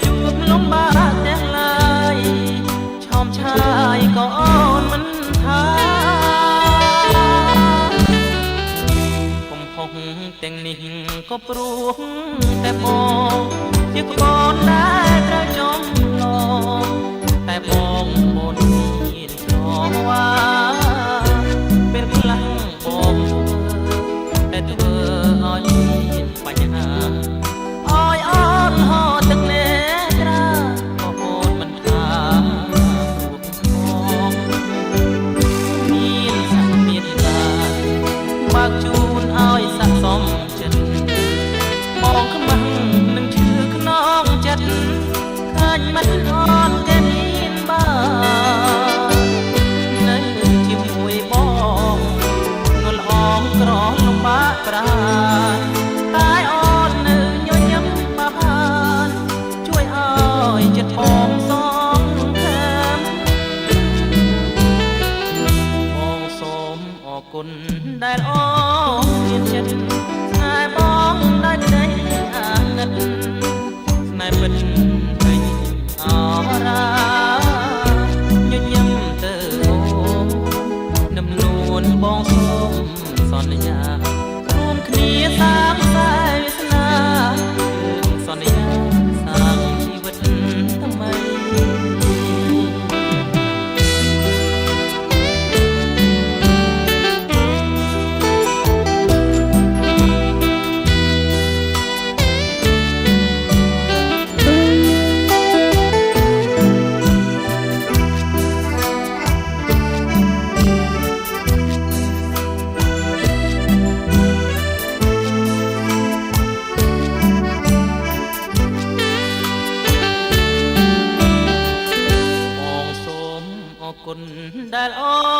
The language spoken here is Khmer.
ជួបលំបាកទាំងឡាយឆោមឆាយក៏អូនមិនថាកំហុសទាំងនេះក៏ព្រោះតែបងជាក្បនដែលត្រូវចំឡងតែបងមានឆ្លងว่าเป็นพลังបងតែធ្វើឲ្យមានបញ្ហាអើយអូនហោទឹកនេត្រាក៏អូនមិនថារួបផងមានសាច់មានតាបើកជូនឲ្យស័ក្តិសមចិត្តបងខ្មាំងនឹងឈឺខ្នងចិត្តឃើញមិនអូនតែមានបាននៅជាមួយបងងល់អងក្រលំបាកប្រាតែអូននៅញញឹមបានជួយឲ្យចិត្តបងសងខានបងសូមអរគុណដែលអូនមានចិត្តស្នេហ៍បងដែលក្តីអាណិតស្នេហ៍ពិតពេញអរាញញឹមទៅអូននឹមនួនបងសូមសន្យារួមគ្នាសាងខ្សែវាសនាយើងសន្យាសាងជីវិតថ្មីគុណដែលអូ